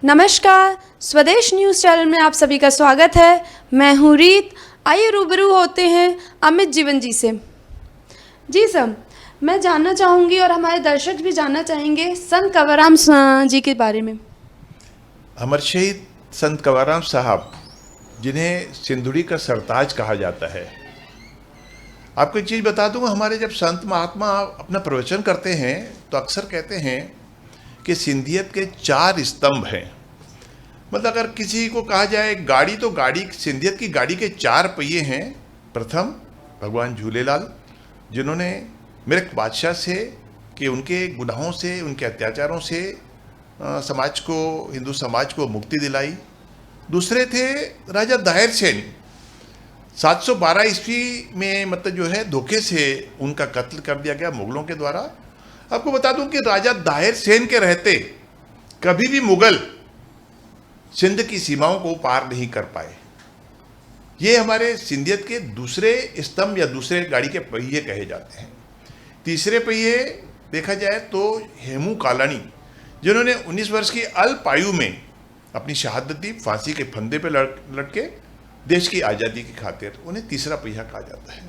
नमस्कार, स्वदेश news channel में आप सभी का स्वागत है। मैं हूँ रीत। आइए रूबरू होते हैं अमित जीवन जी से। जी सर, मैं जानना चाहूँगी और हमारे दर्शक भी जानना चाहेंगे संत कंवरराम जी के बारे में। अमर शहीद संत कंवरराम साहब, जिन्हें सिंधुड़ी का सरताज कहा जाता है। आपको एक चीज़ बता दूं, हमारे जब संत महात्मा अपना प्रवचन करते हैं तो अक्सर कहते हैं कि सिंधियत के 4 स्तंभ हैं। मतलब अगर किसी को कहा जाए गाड़ी, तो गाड़ी, सिंधियत की गाड़ी के 4 पहिए हैं। प्रथम भगवान झूलेलाल, जिन्होंने मृग बादशाह से कि उनके गुनाहों से, उनके अत्याचारों से समाज को, हिंदू समाज को मुक्ति दिलाई। दूसरे थे राजा दाहिर सेन, 712 ईस्वी में मतलब जो है धोखे से उनका कत्ल कर दिया गया मुगलों के द्वारा। आपको बता दूं कि राजा दाहिर सेन के रहते कभी भी मुगल सिंध की सीमाओं को पार नहीं कर पाए। ये हमारे सिंधियत के दूसरे स्तंभ या दूसरे गाड़ी के पहिए कहे जाते हैं। तीसरे पहिए देखा जाए तो हेमू कालानी, जिन्होंने 19 वर्ष की अल्पायु में अपनी शहादत दी, फांसी के फंदे पे लटके देश की आज़ादी की खातिर, उन्हें तीसरा पहिया कहा जाता है।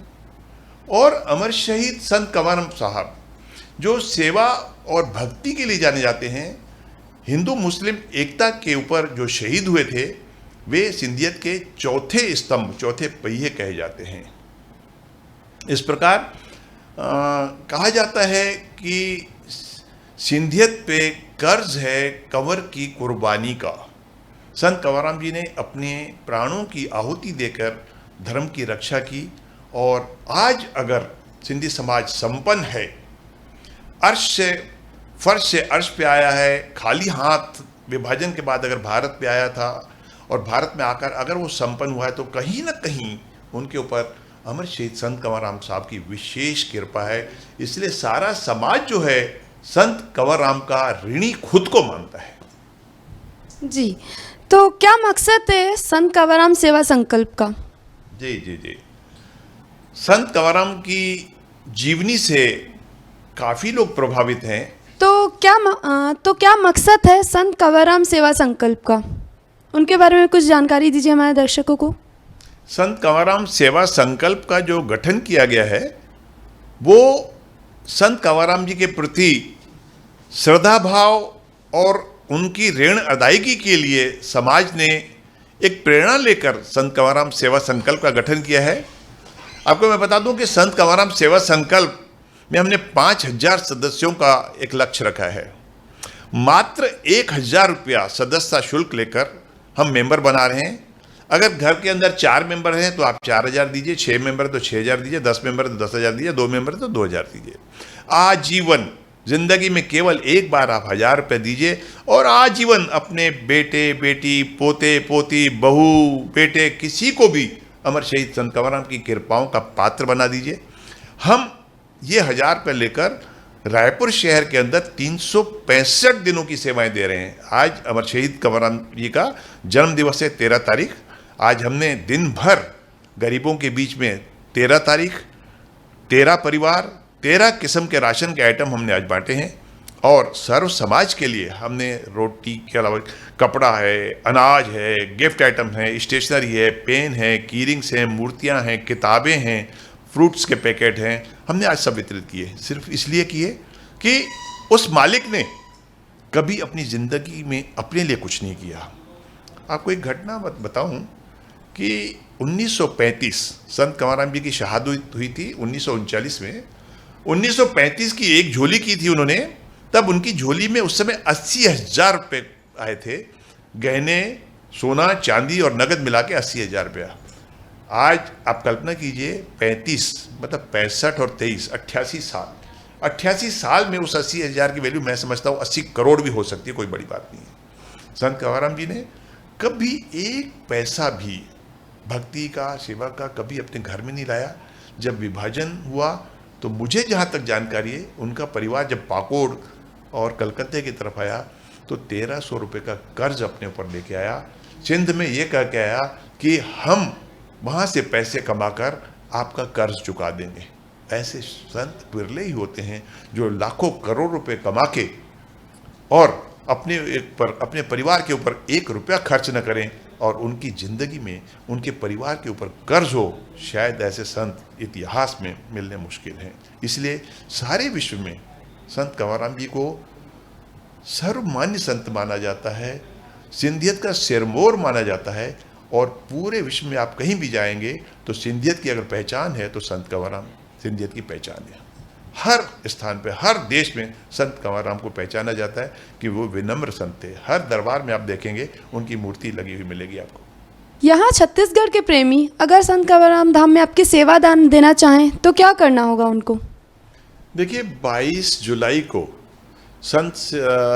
और अमर शहीद संत कंवरराम साहब, जो सेवा और भक्ति के लिए जाने जाते हैं, हिंदू मुस्लिम एकता के ऊपर जो शहीद हुए थे, वे सिंधियत के चौथे स्तंभ, चौथे पहिए कहे जाते हैं। इस प्रकार कहा जाता है कि सिंधियत पे कर्ज है कंवर की कुर्बानी का। संत कंवरराम जी ने अपने प्राणों की आहुति देकर धर्म की रक्षा की, और आज अगर सिंधी समाज संपन्न है, अर्श से, फर्श से अर्श पे आया है, खाली हाथ विभाजन के बाद अगर भारत पे आया था और भारत में आकर अगर वो संपन्न हुआ है, तो कहीं ना कहीं उनके ऊपर अमर शहीद संत कंवरराम साहब की विशेष कृपा है। इसलिए सारा समाज जो है संत कंवरराम का ऋणी खुद को मानता है। जी, तो क्या मकसद है संत कंवरराम सेवा संकल्प का? जी जी जी, संत कंवरराम की जीवनी से काफ़ी लोग प्रभावित हैं। तो क्या मकसद है संत कंवरराम सेवा संकल्प का? उनके बारे में कुछ जानकारी दीजिए हमारे दर्शकों को। संत कंवरराम सेवा संकल्प का जो गठन किया गया है, वो संत कंवरराम जी के प्रति श्रद्धा भाव और उनकी ऋण अदायगी के लिए समाज ने एक प्रेरणा लेकर संत कंवरराम सेवा संकल्प का गठन किया है। आपको मैं बता दूं कि संत कंवरराम सेवा संकल्प में हमने 5000 सदस्यों का एक लक्ष्य रखा है। मात्र 1000 रुपया सदस्यता शुल्क लेकर हम मेंबर बना रहे हैं। अगर घर के अंदर 4 मेंबर हैं तो आप 4000 दीजिए, 6 मेंबर तो 6000 दीजिए, 10 मेंबर तो 10000 दीजिए, 2 मेंबर तो 2000 दीजिए। आजीवन जिंदगी में केवल एक बार आप 1000 रुपये दीजिए और आजीवन अपने बेटे बेटी, पोते पोती, बहू बेटे, किसी को भी अमर शहीद संत कंवरराम की कृपाओं का पात्र बना दीजिए। हम ये 1000 रुपये लेकर रायपुर शहर के अंदर 365 दिनों की सेवाएं दे रहे हैं। आज अमर शहीद कंवरराम जी का जन्म दिवस है 13 तारीख। आज हमने दिन भर गरीबों के बीच में 13 तारीख 13 परिवार 13 किस्म के राशन के आइटम हमने आज बांटे हैं। और सर्व समाज के लिए हमने रोटी के अलावा कपड़ा है, अनाज है, गिफ्ट आइटम है, स्टेशनरी है, पेन है, कीरिंग्स हैं, मूर्तियां हैं, किताबें हैं, फ्रूट्स के पैकेट हैं, हमने आज सब वितरित किए। सिर्फ इसलिए किए कि उस मालिक ने कभी अपनी ज़िंदगी में अपने लिए कुछ नहीं किया। आपको एक घटना बताऊं कि 1935 संत कंवरराम जी की शहादत हुई थी 1939 में। 1935 की एक झोली की थी उन्होंने, तब उनकी झोली में उस समय 80,000 रुपये आए थे। गहने, सोना, चांदी और नगद मिला के 80,000 रुपया। आज आप कल्पना कीजिए, 35 मतलब 65 और 23 88 साल, 88 साल में उस 80,000 की वैल्यू मैं समझता हूँ 80 करोड़ भी हो सकती है, कोई बड़ी बात नहीं है। संत कंवरराम जी ने कभी एक पैसा भी भक्ति का, सेवा का कभी अपने घर में नहीं लाया। जब विभाजन हुआ तो मुझे जहाँ तक जानकारी है, उनका परिवार जब पाकोड़ और कलकत्ते की तरफ आया तो 1300 रुपये का कर्ज अपने ऊपर लेके आया। सिंध में ये कह के आया कि हम वहाँ से पैसे कमाकर आपका कर्ज चुका देंगे। ऐसे संत बिरले ही होते हैं जो लाखों करोड़ रुपए कमा के और अपने परिवार के ऊपर 1 रुपया खर्च न करें और उनकी ज़िंदगी में उनके परिवार के ऊपर कर्ज हो, शायद ऐसे संत इतिहास में मिलने मुश्किल हैं। इसलिए सारे विश्व में संत कंवरराम जी को सर्वमान्य संत माना जाता है, सिंधियत का सिरमौर माना जाता है। और पूरे विश्व में आप कहीं भी जाएंगे तो सिंधियत की अगर पहचान है तो संत कंवरराम सिंधियत की पहचान है। हर स्थान पे, हर देश में संत कंवरराम को पहचाना जाता है कि वो विनम्र संत थे। हर दरबार में आप देखेंगे उनकी मूर्ति लगी हुई मिलेगी आपको। यहाँ छत्तीसगढ़ के प्रेमी अगर संत कंवरराम धाम में आपकी सेवा दान देना चाहें तो क्या करना होगा उनको? देखिए, 22 जुलाई को संत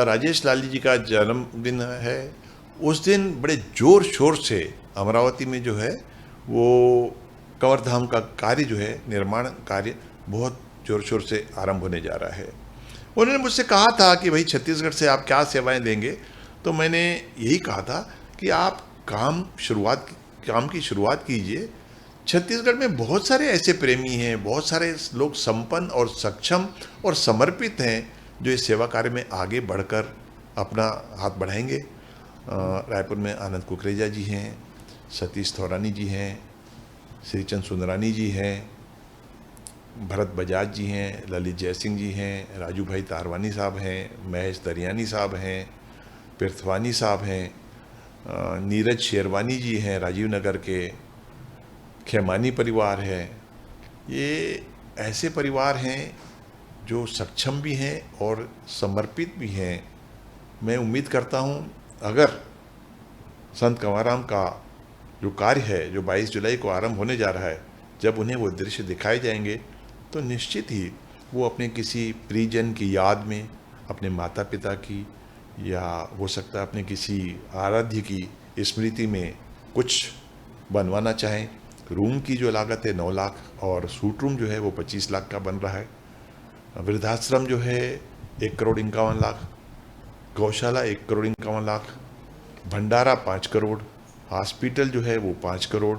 राजेश लाली जी का जन्मदिन है। उस दिन बड़े जोर शोर से अमरावती में जो है वो कंवर धाम का कार्य जो है, निर्माण कार्य बहुत जोर शोर से आरंभ होने जा रहा है। उन्होंने मुझसे कहा था कि भाई छत्तीसगढ़ से आप क्या सेवाएं देंगे, तो मैंने यही कहा था कि आप काम की शुरुआत कीजिए। छत्तीसगढ़ में बहुत सारे ऐसे प्रेमी हैं, बहुत सारे लोग संपन्न और सक्षम और समर्पित हैं जो इस सेवा कार्य में आगे बढ़कर अपना हाथ बढ़ाएंगे। रायपुर में आनंद कुकरेजा जी हैं, सतीश थौरानी जी हैं, श्रीचंद सुंदरानी जी हैं, भरत बजाज जी हैं, ललित जयसिंह जी हैं, राजू भाई तारवानी साहब हैं, महेश दरियानी साहब हैं, पृथ्वानी साहब हैं, नीरज शेरवानी जी हैं राजीव नगर के, खेमानी परिवार है। ये ऐसे परिवार हैं जो सक्षम भी हैं और समर्पित भी हैं। मैं उम्मीद करता हूँ अगर संत कंवरराम का जो कार्य है, जो 22 जुलाई को आरंभ होने जा रहा है, जब उन्हें वो दृश्य दिखाए जाएंगे तो निश्चित ही वो अपने किसी प्रियजन की याद में, अपने माता पिता की या हो सकता है अपने किसी आराध्य की स्मृति में कुछ बनवाना चाहें। रूम की जो लागत है 9 लाख और सूट रूम जो है वो 25 लाख का बन रहा है। वृद्धाश्रम जो है 1,51,00,000, गौशाला 1,51,00,000, भंडारा 5 करोड़, हॉस्पिटल जो है वो 5 करोड़।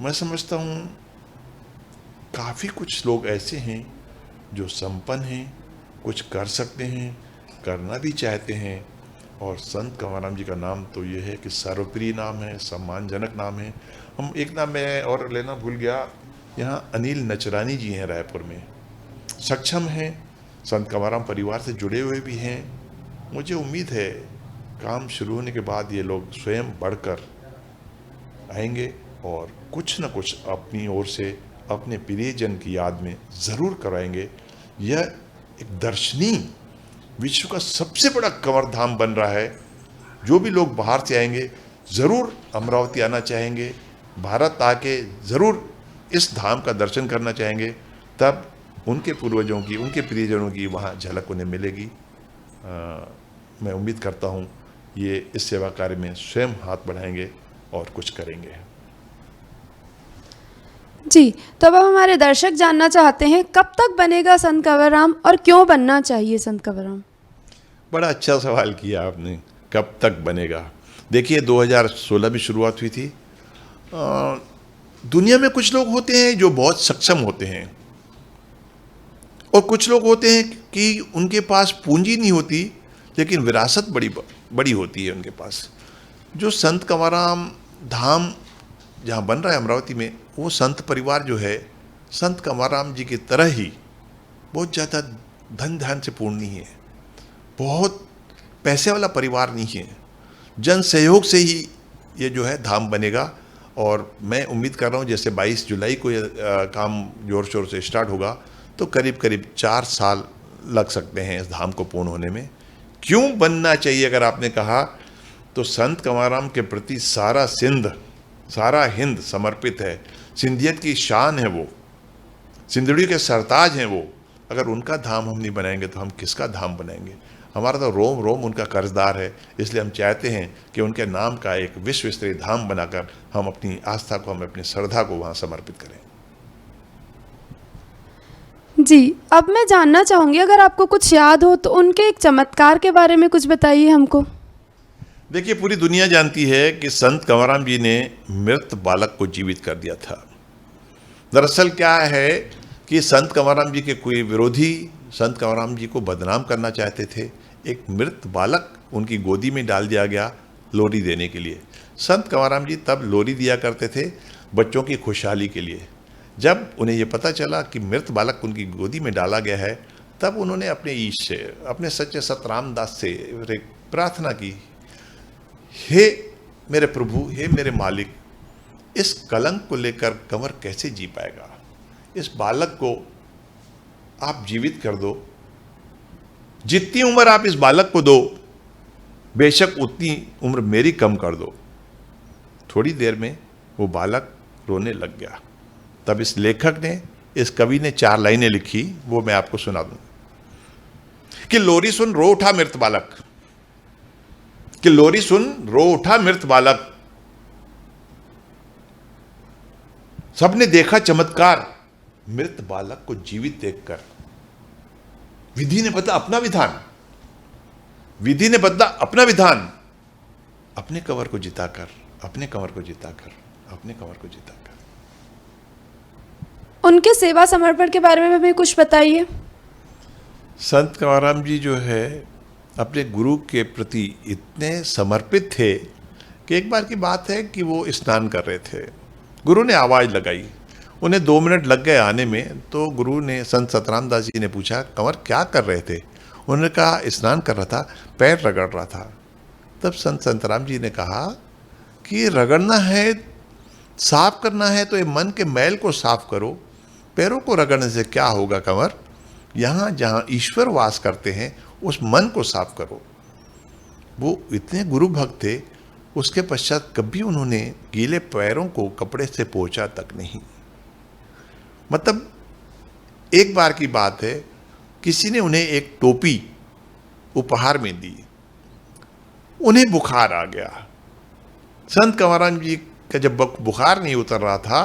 मैं समझता हूँ काफ़ी कुछ लोग ऐसे हैं जो संपन्न हैं, कुछ कर सकते हैं, करना भी चाहते हैं। और संत कंवरराम जी का नाम तो ये है कि सर्वप्रिय नाम है, सम्मानजनक नाम है। हम एक नाम मैं और लेना भूल गया, यहाँ अनिल नचरानी जी हैं रायपुर में, सक्षम हैं, संत कंवरराम परिवार से जुड़े हुए भी हैं। मुझे उम्मीद है काम शुरू होने के बाद ये लोग स्वयं बढ़कर आएंगे और कुछ न कुछ अपनी ओर से अपने प्रियजन की याद में ज़रूर कराएंगे। यह एक दर्शनीय विश्व का सबसे बड़ा कंवर धाम बन रहा है। जो भी लोग बाहर से आएंगे ज़रूर अमरावती आना चाहेंगे, भारत आके ज़रूर इस धाम का दर्शन करना चाहेंगे, तब उनके पूर्वजों की, उनके प्रियजनों की वहाँ झलक उन्हें मिलेगी। मैं उम्मीद करता हूँ ये इस सेवा कार्य में स्वयं हाथ बढ़ाएंगे और कुछ करेंगे। जी, तो अब हमारे दर्शक जानना चाहते हैं कब तक बनेगा संत कंवरराम और क्यों बनना चाहिए संत कंवरराम? बड़ा अच्छा सवाल किया आपने, कब तक बनेगा। देखिए 2016 में शुरुआत हुई थी। दुनिया में कुछ लोग होते हैं जो बहुत सक्षम होते हैं और कुछ लोग होते हैं कि उनके पास पूंजी नहीं होती लेकिन विरासत बड़ी होती है उनके पास। जो संत कंवरराम धाम जहाँ बन रहा है अमरावती में, वो संत परिवार जो है संत कंवरराम जी की तरह ही बहुत ज़्यादा धन ध्यान से पूर्ण नहीं है, बहुत पैसे वाला परिवार नहीं है। जन सहयोग से ही ये जो है धाम बनेगा। और मैं उम्मीद कर रहा हूँ जैसे 22 जुलाई को ये काम जोर शोर से स्टार्ट होगा तो करीब करीब 4 साल लग सकते हैं इस धाम को पूर्ण होने में। क्यों बनना चाहिए अगर आपने कहा, तो संत कंवरराम के प्रति सारा हिंद समर्पित है। सिंधियत की शान है वो, सिंधड़ी के सरताज हैं वो। अगर उनका धाम हम नहीं बनाएंगे तो हम किसका धाम बनाएंगे? हमारा तो रोम रोम उनका कर्जदार है। इसलिए हम चाहते हैं कि उनके नाम का एक विश्व स्तरीय धाम बनाकर हम अपनी आस्था को, हम अपनी श्रद्धा को वहाँ समर्पित करें। जी, अब मैं जानना चाहूँगी अगर आपको कुछ याद हो तो उनके एक चमत्कार के बारे में कुछ बताइए हमको। देखिए, पूरी दुनिया जानती है कि संत कंवरराम जी ने मृत बालक को जीवित कर दिया था। दरअसल क्या है कि संत कंवरराम जी के कोई विरोधी संत कंवरराम जी को बदनाम करना चाहते थे। एक मृत बालक उनकी गोदी में डाल दिया गया लोरी देने के लिए। संत कंवरराम जी तब लोरी दिया करते थे बच्चों की खुशहाली के लिए। जब उन्हें ये पता चला कि मृत बालक उनकी गोदी में डाला गया है, तब उन्होंने अपने ईश से, अपने सच्चे सतराम दास से प्रार्थना की, हे मेरे प्रभु, हे मेरे मालिक, इस कलंक को लेकर कंवर कैसे जी पाएगा? इस बालक को आप जीवित कर दो, जितनी उम्र आप इस बालक को दो, बेशक उतनी उम्र मेरी कम कर दो। थोड़ी देर में वो बालक रोने लग गया। तब इस लेखक ने, इस कवि ने 4 लाइनें लिखी, वो मैं आपको सुना दूं कि लोरी सुन रो उठा मृत बालक, कि लोरी सुन रो उठा मृत बालक, सबने देखा चमत्कार मृत बालक को जीवित देखकर। विधि ने बदला अपना विधान, विधि ने बदला अपना विधान, अपने कंवर को जिताकर, अपने कंवर को जिताकर, अपने कंवर को जिताकर। उनके सेवा समर्पण के बारे में हमें कुछ बताइए। संत कंवरराम जी जो है अपने गुरु के प्रति इतने समर्पित थे कि एक बार की बात है कि वो स्नान कर रहे थे। गुरु ने आवाज़ लगाई, उन्हें 2 मिनट लग गए आने में। तो गुरु ने, संत सतराम दास जी ने पूछा, कंवर क्या कर रहे थे? उन्होंने कहा, स्नान कर रहा था, पैर रगड़ रहा था। तब संत सतराम जी ने कहा कि रगड़ना है, साफ करना है तो ये मन के मैल को साफ करो, पैरों को रगड़ने से क्या होगा कंवर? यहाँ जहाँ ईश्वर वास करते हैं उस मन को साफ करो। वो इतने गुरु भक्त थे, उसके पश्चात कभी उन्होंने गीले पैरों को कपड़े से पोंछा तक नहीं। मतलब एक बार की बात है, किसी ने उन्हें एक टोपी उपहार में दी, उन्हें बुखार आ गया। संत कंवरराम जी का जब बुखार नहीं उतर रहा था,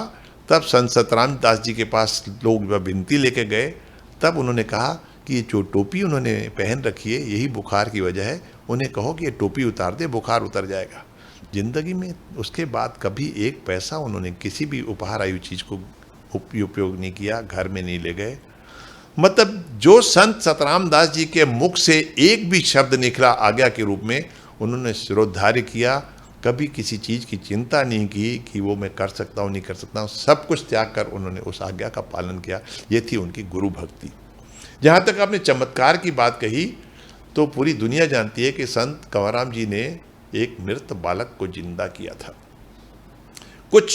तब संत सतराम दास जी के पास लोग जब विनती लेके गए, तब उन्होंने कहा कि ये जो टोपी उन्होंने पहन रखी है यही बुखार की वजह है, उन्हें कहो कि ये टोपी उतार दे, बुखार उतर जाएगा। जिंदगी में उसके बाद कभी 1 पैसा उन्होंने किसी भी उपहार आयु चीज़ को उपयोग नहीं किया, घर में नहीं ले गए। मतलब जो संत सतराम दास जी के मुख से एक भी शब्द निकला आज्ञा के रूप में, उन्होंने शिरोधार्य किया। कभी किसी चीज़ की चिंता नहीं की कि वो मैं कर सकता हूँ नहीं कर सकता हूँ, सब कुछ त्याग कर उन्होंने उस आज्ञा का पालन किया। ये थी उनकी गुरु भक्ति। जहाँ तक आपने चमत्कार की बात कही, तो पूरी दुनिया जानती है कि संत कंवरराम जी ने एक मृत बालक को जिंदा किया था। कुछ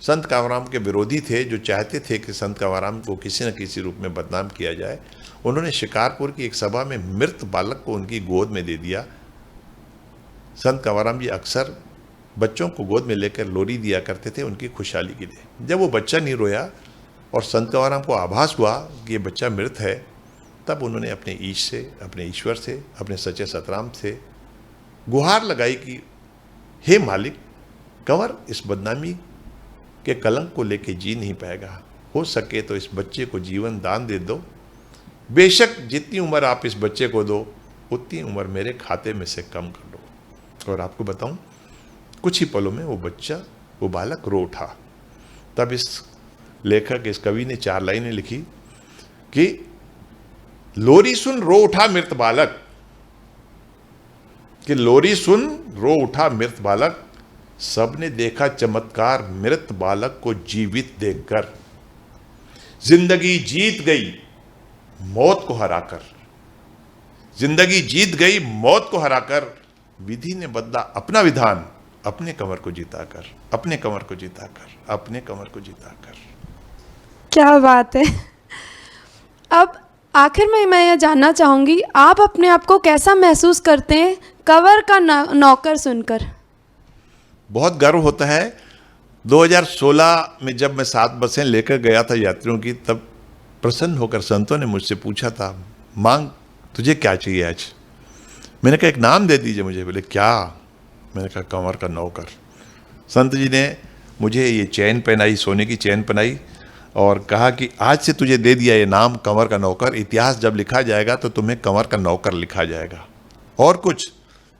संत कंवरराम के विरोधी थे जो चाहते थे कि संत कंवरराम को किसी न किसी रूप में बदनाम किया जाए। उन्होंने शिकारपुर की एक सभा में मृत बालक को उनकी गोद में दे दिया। संत कंवरराम जी अक्सर बच्चों को गोद में लेकर लोरी दिया करते थे उनकी खुशहाली के लिए। जब वो बच्चा नहीं रोया और संत कंवरराम को आभास हुआ कि ये बच्चा मृत है, तब उन्होंने अपने ईश से, अपने ईश्वर से, अपने सच्चे सतराम से गुहार लगाई कि हे मालिक, कंवर इस बदनामी के कलंक को लेके जी नहीं पाएगा, हो सके तो इस बच्चे को जीवन दान दे दो। बेशक जितनी उम्र आप इस बच्चे को दो, उतनी उम्र मेरे खाते में से कम कर दो। और आपको बताऊं, कुछ ही पलों में वो बच्चा, वो बालक रो उठा। तब इस लेखक, इस कवि ने 4 लाइनें लिखी कि लोरी सुन रो उठा मृत बालक, कि लोरी सुन रो उठा मृत बालक, सबने देखा चमत्कार मृत बालक को जीवित देखकर। जिंदगी जीत गई मौत को हराकर, जिंदगी जीत गई मौत को हराकर। विधि ने बदला अपना विधान, अपने कंवर को जिताकर, अपने कंवर को जिताकर, अपने कंवर को जिताकर। क्या बात है। अब आखिर में मैं यह जानना चाहूँगी, आप अपने आप को कैसा महसूस करते हैं कंवर का नौकर सुनकर? बहुत गर्व होता है। 2016 में जब मैं 7 बसें लेकर गया था यात्रियों की, तब प्रसन्न होकर संतों ने मुझसे पूछा था, मांग तुझे क्या चाहिए आज? मैंने कहा एक नाम दे दीजिए मुझे। बोले क्या? मैंने कहा कंवर का नौकर। संत जी ने मुझे ये चैन पहनाई, सोने की चैन पहनाई और कहा कि आज से तुझे दे दिया ये नाम कंवर का नौकर, इतिहास जब लिखा जाएगा तो तुम्हें कंवर का नौकर लिखा जाएगा। और कुछ?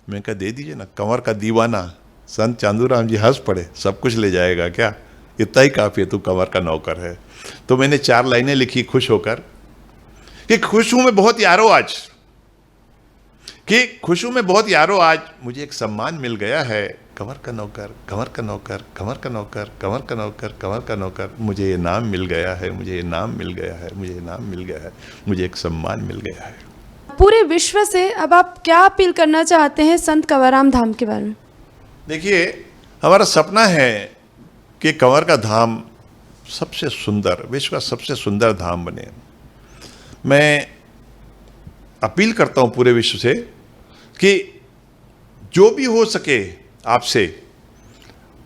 मैंने कहा दे दीजिए ना, कंवर का दीवाना। संत चांदूराम जी हंस पड़े, सब कुछ ले जाएगा क्या? इतना ही काफ़ी है, तू कंवर का नौकर है। तो मैंने 4 लाइनें लिखी खुश होकर कि खुश हूं मैं बहुत यारो आज, कि खुशू में बहुत यारो, आज मुझे एक सम्मान मिल गया है, कंवर का नौकर, कंवर का नौकर, कंवर का नौकर, कंवर का नौकर, कंवर का नौकर, मुझे ये नाम मिल गया है, मुझे ये नाम मिल गया है, मुझे ये नाम मिल गया है, मुझे एक सम्मान मिल गया है। पूरे विश्व से अब आप क्या अपील करना चाहते हैं संत कंवराम धाम के बारे में? देखिए, हमारा सपना है कि कंवर का धाम सबसे सुंदर, विश्व का सबसे सुंदर धाम बने। मैं अपील करता हूँ पूरे विश्व से कि जो भी हो सके आपसे,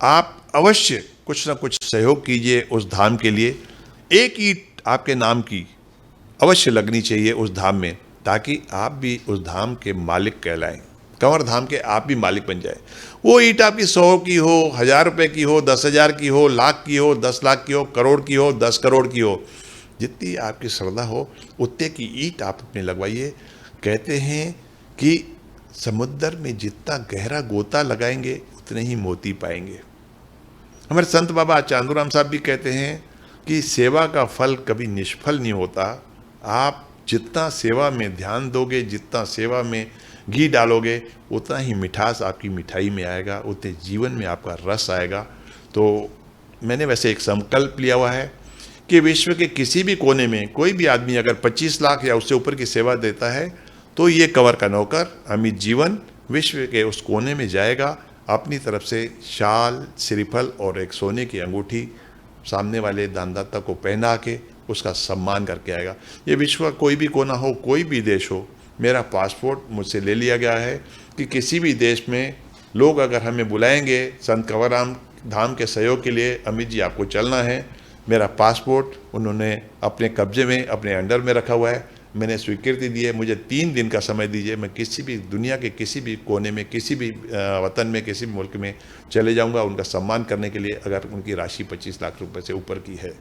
आप अवश्य कुछ ना कुछ सहयोग कीजिए उस धाम के लिए। एक ईंट आपके नाम की अवश्य लगनी चाहिए उस धाम में, ताकि आप भी उस धाम के मालिक कहलाएं, कंवर धाम के आप भी मालिक बन जाए। वो ईंट आपकी 100 की हो, 1000 रुपये की हो, 10,000 की हो, लाख की हो, 10 लाख की हो, करोड़ की हो, 10 करोड़ की हो, जितनी आपकी श्रद्धा हो उतने की ईंट आप अपने लगवाइए। कहते हैं कि समुद्र में जितना गहरा गोता लगाएंगे उतने ही मोती पाएंगे। हमारे संत बाबा चांदूराम साहब भी कहते हैं कि सेवा का फल कभी निष्फल नहीं होता। आप जितना सेवा में ध्यान दोगे, जितना सेवा में घी डालोगे, उतना ही मिठास आपकी मिठाई में आएगा, उतने जीवन में आपका रस आएगा। तो मैंने वैसे एक संकल्प लिया हुआ है कि विश्व के किसी भी कोने में कोई भी आदमी अगर 25 लाख या उससे ऊपर की सेवा देता है, तो ये कंवर का नौकर अमित जीवन विश्व के उस कोने में जाएगा, अपनी तरफ से शाल, श्रीफल और एक सोने की अंगूठी सामने वाले दानदाता को पहना के उसका सम्मान करके आएगा। ये विश्व का कोई भी कोना हो, कोई भी देश हो, मेरा पासपोर्ट मुझसे ले लिया गया है कि किसी भी देश में लोग अगर हमें बुलाएंगे संत कंवराम धाम के सहयोग के लिए, अमित जी आपको चलना है, मेरा पासपोर्ट उन्होंने अपने कब्जे में, अपने अंडर में रखा हुआ है। मैंने स्वीकृति दी है, मुझे 3 दिन का समय दीजिए, मैं किसी भी दुनिया के किसी भी कोने में, किसी भी वतन में, किसी भी मुल्क में चले जाऊंगा उनका सम्मान करने के लिए, अगर उनकी राशि 25 लाख रुपए से ऊपर की है।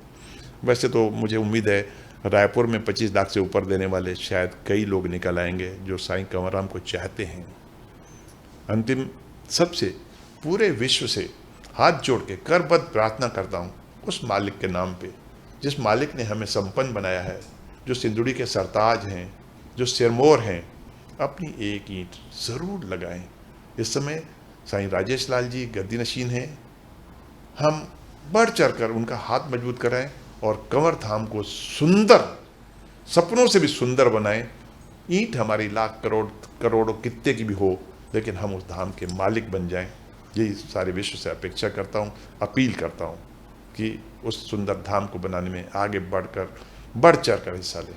वैसे तो मुझे उम्मीद है रायपुर में 25 लाख से ऊपर देने वाले शायद कई लोग निकल आएंगे जो साईं कंवराम को चाहते हैं। अंतिम सबसे पूरे विश्व से हाथ जोड़ के करबद्ध प्रार्थना करता हूँ उस मालिक के नाम पे, जिस मालिक ने हमें संपन्न बनाया है, जो सिंदूरी के सरताज हैं, जो सिरमौर हैं, अपनी एक ईंट ज़रूर लगाएं। इस समय साईं राजेश लाल जी गद्दी नशीन हैं, हम बढ़ चढ़ कर उनका हाथ मजबूत कराएं और कंवर धाम को सुंदर, सपनों से भी सुंदर बनाएं। ईंट हमारी लाख करोड़ करोड़ों कितने की भी हो, लेकिन हम उस धाम के मालिक बन जाएं। यही सारे विश्व से अपेक्षा करता हूँ, अपील करता हूँ कि उस सुंदर धाम को बनाने में आगे बढ़ चढ़ कर हिस्सा लें।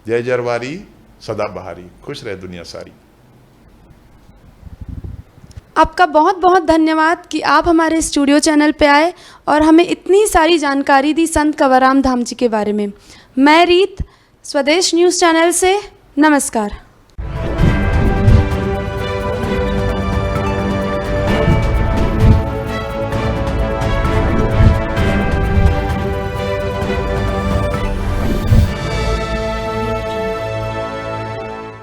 जय जरवारी सदा बहारी, खुश रहे दुनिया सारी। आपका बहुत बहुत धन्यवाद कि आप हमारे स्टूडियो चैनल पे आए और हमें इतनी सारी जानकारी दी संत कंवराम धाम जी के बारे में। मैं रीत, स्वदेश न्यूज़ चैनल से, नमस्कार।